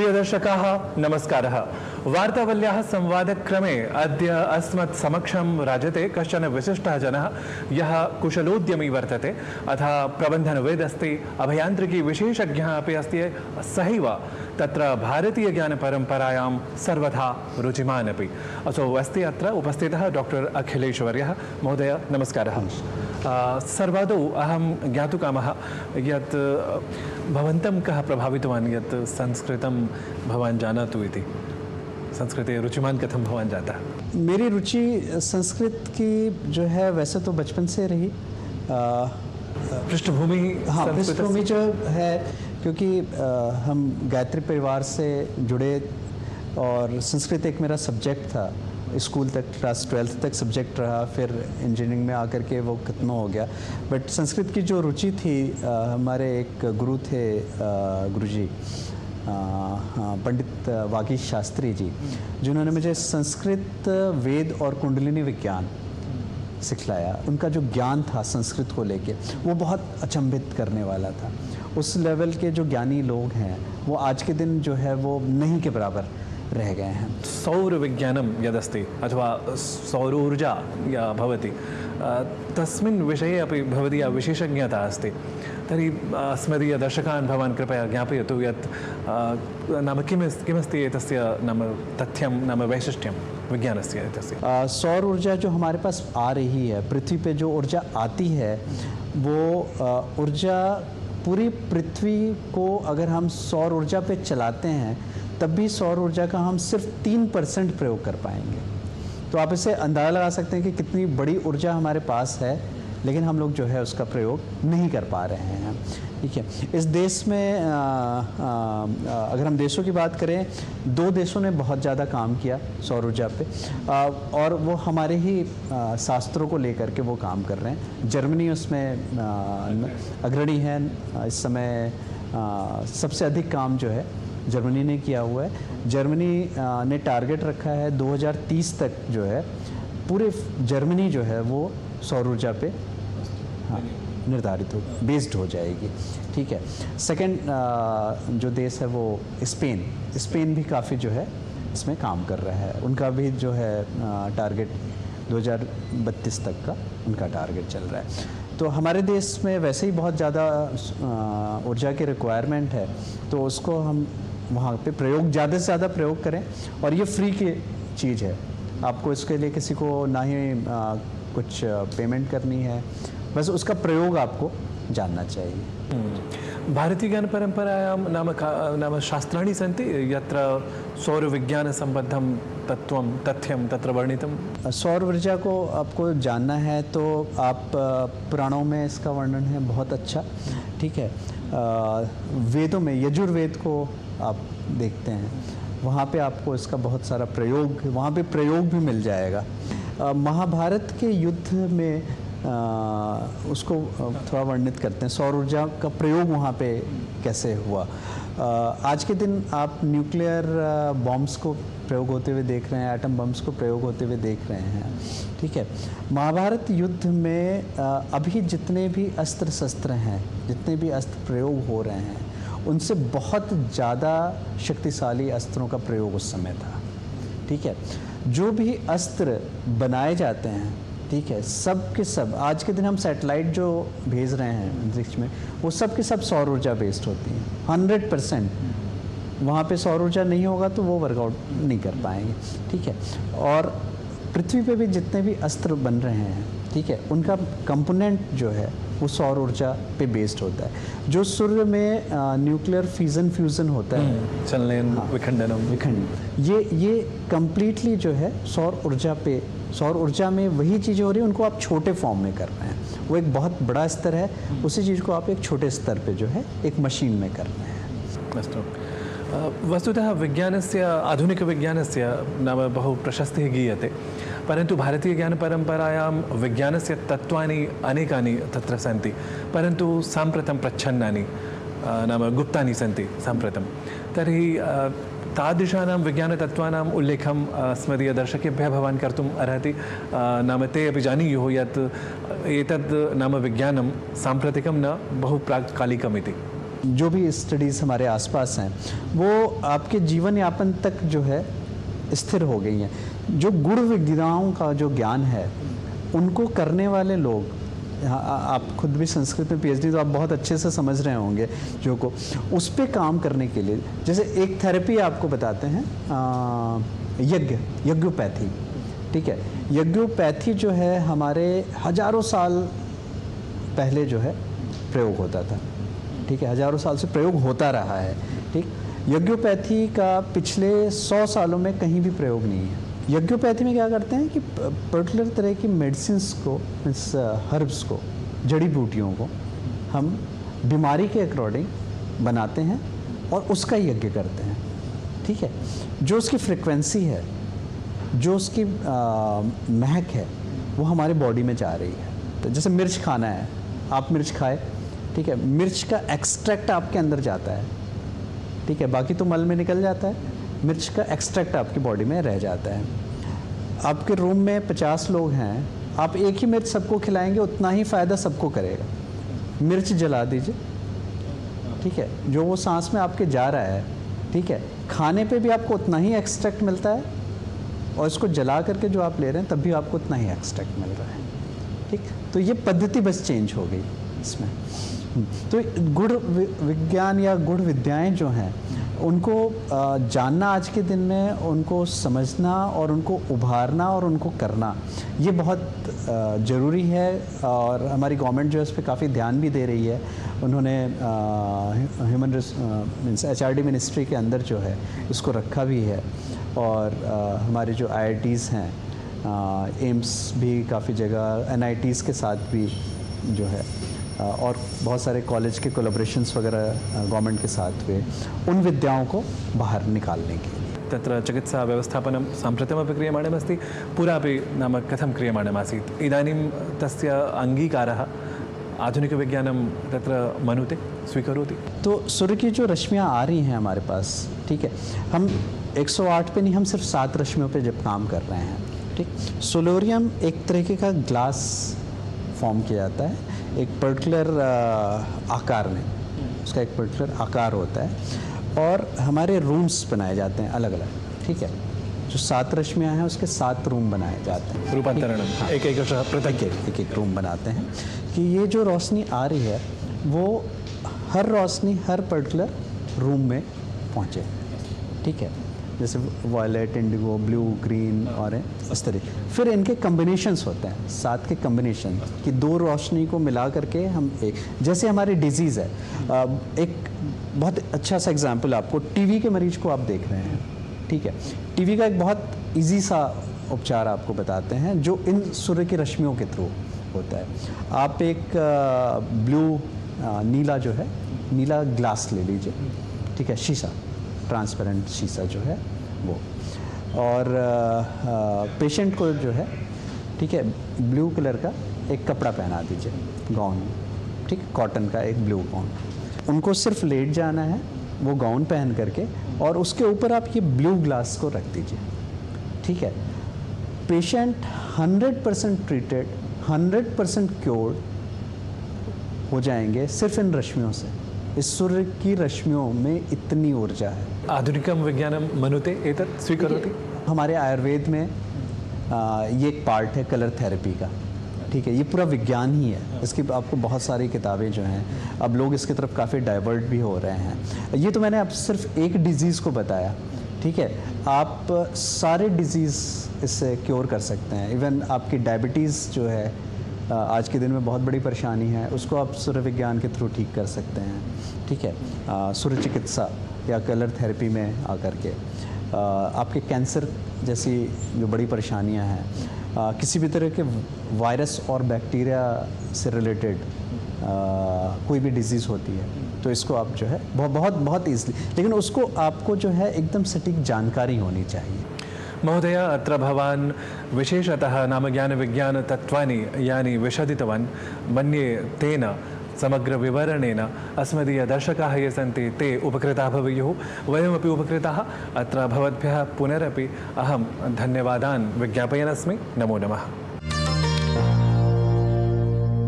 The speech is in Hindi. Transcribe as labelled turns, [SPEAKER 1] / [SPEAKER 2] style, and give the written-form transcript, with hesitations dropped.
[SPEAKER 1] प्रियदर्शकाः नमस्कारः। वार्तावल्याः संवादक्रमे अद्य अस्मत् समक्षं राजते कश्चन विशिष्टः जनः यः कुशलोद्यमी वर्तते अथ प्रबन्धनविद् अस्ति, अभियान्त्रिकी विशेषज्ञः अपि अस्ति, सहैव तत्र भारतीयज्ञानपरम्परायां सर्वथा रुचिमान् अपि। असौ अस्ति अत्र उपस्थितः डॉक्टर अखिलेशवर्यः। महोदय नमस्कारः। सर्वादौ अहं ज्ञातुकामः यत् भवन्तं कः प्रभावितवान् यत् संस्कृतं भवान् जानातु इति। संस्कृते रुचिमान् कथं भवान् जातः?
[SPEAKER 2] मेरी रुचि संस्कृत की जो है वैसे तो बचपन से रही।
[SPEAKER 1] पृष्ठभूमि
[SPEAKER 2] हाँ, पृष्ठभूमि जो है क्योंकि हम गायत्री परिवार से जुड़े और संस्कृत एक मेरा सब्जेक्ट था। स्कूल तक क्लास 12th तक सब्जेक्ट रहा, फिर इंजीनियरिंग में आकर के वो खत्म हो गया। बट संस्कृत की जो रुचि थी, हमारे एक गुरु थे, गुरुजी पंडित वागीश शास्त्री जी, जिन्होंने मुझे संस्कृत, वेद और कुंडलिनी विज्ञान सिखलाया। उनका जो ज्ञान था संस्कृत को लेके वो बहुत अचंभित करने वाला था। उस लेवल के जो ज्ञानी लोग हैं वो आज के दिन जो है वो नहीं के बराबर रह गए हैं।
[SPEAKER 1] सौर विज्ञानं यदस्ति अथवा सौरोर्जा या भवति, तस्मिन् विषये अपि भवदीया विशेषज्ञता अस्ति। तर्हि अस्मदीय दर्शकान् भवान् कृपया ज्ञापयतु यत् नाम किमस्ति एतस्य नाम तथ्यं, नाम वैशिष्ट्यं विज्ञानस्य एतस्य।
[SPEAKER 2] सौर ऊर्जा जो हमारे पास आ रही है, पृथ्वी पे जो ऊर्जा आती है, वो ऊर्जा पूरी पृथ्वी को अगर हम सौर ऊर्जा पे चलाते हैं तब भी सौर ऊर्जा का हम सिर्फ 3% प्रयोग कर पाएंगे। तो आप इसे अंदाज़ा लगा सकते हैं कि कितनी बड़ी ऊर्जा हमारे पास है, लेकिन हम लोग जो है उसका प्रयोग नहीं कर पा रहे हैं। ठीक है, इस देश में अगर हम देशों की बात करें, 2 देशों ने बहुत ज़्यादा काम किया सौर ऊर्जा पे, और वो हमारे ही शास्त्रों को लेकर के वो काम कर रहे हैं। जर्मनी उसमें अग्रणी है इस समय। सबसे अधिक काम जो है जर्मनी ने किया हुआ है। जर्मनी ने टारगेट रखा है 2030 तक जो है पूरे जर्मनी जो है वो सौर ऊर्जा पे निर्धारित हो, बेस्ड हो जाएगी। ठीक है, सेकंड जो देश है वो स्पेन भी काफ़ी जो है इसमें काम कर रहा है। उनका भी जो है टारगेट 2032 तक का उनका टारगेट चल रहा है। तो हमारे देश में वैसे ही बहुत ज़्यादा ऊर्जा की रिक्वायरमेंट है, तो उसको हम वहाँ पे प्रयोग ज़्यादा से ज़्यादा प्रयोग करें। और ये फ्री की चीज़ है, आपको इसके लिए किसी को ना ही कुछ पेमेंट करनी है, बस उसका प्रयोग आपको जानना चाहिए।
[SPEAKER 1] भारतीयज्ञानपरम्परायां नाम शास्त्राणि सन्ति यत्र सौरविज्ञानसम्बद्धं तथ्यं तत्र वर्णितं।
[SPEAKER 2] सौर ऊर्जा को आपको जानना है तो आप पुराणों में इसका वर्णन है बहुत अच्छा। ठीक है, वेदों में यजुर्वेद को आप देखते हैं, वहाँ पे आपको इसका बहुत सारा प्रयोग, वहाँ पे प्रयोग भी मिल जाएगा। महाभारत के युद्ध में उसको थोड़ा वर्णित करते हैं, सौर ऊर्जा का प्रयोग वहाँ पे कैसे हुआ। आज के दिन आप न्यूक्लियर बॉम्ब्स को प्रयोग होते हुए देख रहे हैं, एटम बम्स को प्रयोग होते हुए देख रहे हैं। ठीक है, महाभारत युद्ध में अभी जितने भी अस्त्र शस्त्र हैं, जितने भी अस्त्र प्रयोग हो रहे हैं, उनसे बहुत ज़्यादा शक्तिशाली अस्त्रों का प्रयोग उस समय था। ठीक है, जो भी अस्त्र बनाए जाते हैं, ठीक है, सब के सब आज के दिन हम सैटेलाइट जो भेज रहे हैं अंतरिक्ष में, वो सब के सब सौर ऊर्जा बेस्ड होती हैं 100%। वहाँ पे सौर ऊर्जा नहीं होगा तो वो वर्कआउट नहीं कर पाएंगे। ठीक है, और पृथ्वी पे भी जितने भी अस्त्र बन रहे हैं, ठीक है, उनका कंपोनेंट जो है वो सौर ऊर्जा पे बेस्ड होता है। जो सूर्य में न्यूक्लियर फ्यूज़न होता है,
[SPEAKER 1] संलयन, विखंडन,
[SPEAKER 2] ये कम्प्लीटली जो है सौर ऊर्जा पे, सौर ऊर्जा में वही चीज़ें हो रही हैं, उनको आप छोटे फॉर्म में कर रहे हैं। वो एक बहुत बड़ा स्तर है, उसी चीज़ को आप एक छोटे स्तर पे जो है एक मशीन में कर रहे हैं।
[SPEAKER 1] अस्तु, वस्तुतः विज्ञानस्य, आधुनिकविज्ञानस्य नाम बहु प्रशस्तिः गीयते, परन्तु भारतीयज्ञानपरम्परायां विज्ञानस्य तत्त्वानि अनेकानि तत्र सन्ति, परन्तु साम्प्रतं प्रच्छन्नानि नाम गुप्तानि सन्ति साम्प्रतं। तर्हि तादृशानां विज्ञानतत्त्वानाम् उल्लेखम् अस्मदीयदर्शकेभ्यः भवान् कर्तुम् अर्हति। नाम ते अपि जानीयुः यत् एतद् नाम विज्ञानं साम्प्रतिकं न बहु प्राक्कालिकम् इति।
[SPEAKER 2] जो भी स्टडीज़ हमारे आसपास हैं वो आपके जीवन यापन तक जो है स्थिर हो गई हैं। जो गुण विद्याओं का जो ज्ञान है उनको करने वाले लोग, आप खुद भी संस्कृत में पीएचडी, तो आप बहुत अच्छे से समझ रहे होंगे जो को उस पे काम करने के लिए, जैसे एक थेरेपी आपको बताते हैं यज्ञोपैथी, ठीक है। यज्ञोपैथी जो है हमारे हजारों साल पहले जो है प्रयोग होता था, ठीक है, हजारों साल से प्रयोग होता रहा है, ठीक। यज्ञोपैथी का पिछले 100 सालों में कहीं भी प्रयोग नहीं है। यज्ञोपैथी में क्या करते हैं कि पर्टिकुलर तरह की मेडिसिन्स को, मीन्स हर्ब्स को, जड़ी बूटियों को हम बीमारी के अकॉर्डिंग बनाते हैं और उसका यज्ञ करते हैं, ठीक है। जो उसकी फ्रिक्वेंसी है, जो उसकी महक है, वो हमारे बॉडी में जा रही है। तो जैसे मिर्च खाना है, आप मिर्च खाए, ठीक है, मिर्च का एक्सट्रैक्ट आपके अंदर जाता है, ठीक है, बाकी तो मल में निकल जाता है, मिर्च का एक्सट्रैक्ट आपकी बॉडी में रह जाता है। आपके रूम में 50 लोग हैं, आप एक ही मिर्च सबको खिलाएंगे, उतना ही फ़ायदा सबको करेगा। मिर्च जला दीजिए, ठीक है, जो वो सांस में आपके जा रहा है, ठीक है, खाने पे भी आपको उतना ही एक्सट्रैक्ट मिलता है और इसको जला करके जो आप ले रहे हैं तब भी आपको उतना ही एक्सट्रैक्ट मिल रहा है, ठीक। तो ये पद्धति बस चेंज हो गई इसमें। तो गुण विज्ञान या गुण विद्याएं जो हैं उनको जानना आज के दिन में, उनको समझना और उनको उभारना और उनको करना, ये बहुत ज़रूरी है। और हमारी गवर्नमेंट जो है उस पर काफ़ी ध्यान भी दे रही है। उन्होंने ह्यूमन मीन्स HRD मिनिस्ट्री के अंदर जो है इसको रखा भी है। और हमारे जो IITs हैं, एम्स भी काफ़ी जगह, NITs के साथ भी जो है, और बहुत सारे कॉलेज के कोलैबोरेशंस वगैरह गवर्नमेंट के साथ हुए उन विद्याओं को बाहर निकालने के लिए।
[SPEAKER 1] तत्र चिकित्सा व्यवस्थापनं साम्प्रतमपि क्रियमाणमस्ति, पुरापि नाम कथं क्रियमाणमासीत्, इदानीं तस्य अङ्गीकारः आधुनिकविज्ञानं तत्र मनुते स्वीकरोति।
[SPEAKER 2] तो सूर्य की जो रश्मियाँ आ रही हैं हमारे पास, ठीक है, हम 108 पे नहीं, हम सिर्फ 7 रश्मियों पे जब काम कर रहे हैं, ठीक। सोलोरियम एक तरीके का ग्लास फॉर्म किया जाता है एक पर्टिकुलर आकार में, उसका एक पर्टिकुलर आकार होता है और हमारे रूम्स बनाए जाते हैं अलग अलग, ठीक है। जो 7 रश्मियाँ हैं उसके 7 रूम बनाए जाते हैं,
[SPEAKER 1] रूपांतरणं,
[SPEAKER 2] हाँ, एक एक रूम बनाते हैं कि ये जो रोशनी आ रही है वो हर रोशनी हर पर्टिकुलर रूम में पहुँचे, ठीक है। जैसे वायलेट, इंडिगो, ब्लू, ग्रीन और इस तरह। फिर इनके कम्बिनेशंस होते हैं, 7 के कम्बिनेशन कि 2 रोशनी को मिला करके हम एक, जैसे हमारी डिजीज़ है, एक बहुत अच्छा सा एग्जांपल आपको, टीवी के मरीज को आप देख रहे हैं, ठीक है। टीवी का एक बहुत इजी सा उपचार आपको बताते हैं जो इन सूर्य की रश्मियों के थ्रू होता है। आप एक ब्लू, नीला जो है, नीला ग्लास ले लीजिए, ठीक है, शीशा, ट्रांसपेरेंट शीशा जो है वो, और पेशेंट को जो है, ठीक है, ब्लू कलर का एक कपड़ा पहना दीजिए, गाउन, ठीक, कॉटन का एक ब्लू गाउन। उनको सिर्फ लेट जाना है वो गाउन पहन करके, और उसके ऊपर आप ये ब्लू ग्लास को रख दीजिए, ठीक है। पेशेंट 100% ट्रीटेड, 100% क्योर्ड हो जाएंगे सिर्फ इन रश्मियों से। इस सूर्य की रश्मियों में इतनी ऊर्जा है।
[SPEAKER 1] आधुनिकं विज्ञानं मनुते एतत् स्वीकरोति।
[SPEAKER 2] हमारे आयुर्वेद में ये एक पार्ट है कलर थेरेपी का, ठीक है, ये पूरा विज्ञान ही है। इसकी आपको बहुत सारी किताबें जो हैं, अब लोग इसकी तरफ काफ़ी डाइवर्ट भी हो रहे हैं। ये तो मैंने अब सिर्फ एक डिज़ीज़ को बताया, ठीक है, आप सारे डिज़ीज़ इससे क्योर कर सकते हैं। इवन आपकी डायबिटीज़ जो है आज के दिन में बहुत बड़ी परेशानी है, उसको आप सूर्य विज्ञान के थ्रू ठीक कर सकते हैं, ठीक है। सूर्य चिकित्सा या कलर थेरेपी में आकर के आपके कैंसर जैसी जो बड़ी परेशानियां हैं, किसी भी तरह के वायरस और बैक्टीरिया से रिलेटेड कोई भी डिजीज़ होती है तो इसको आप जो है बहुत ईजिली, लेकिन उसको आपको जो है एकदम सटीक जानकारी होनी चाहिए।
[SPEAKER 1] महोदय, अत्र भवान् विशेषतः नाम ज्ञानविज्ञानतत्त्वानि यानि विशदितवान्, मन्ये तेन समग्रविवरणेन अस्मदीयदर्शकाः ये सन्ति ते उपकृताः भवेयुः, वयमपि उपकृताः। अत्र भवद्भ्यः पुनरपि अहं धन्यवादान् विज्ञापयन् अस्मि। नमो नमः।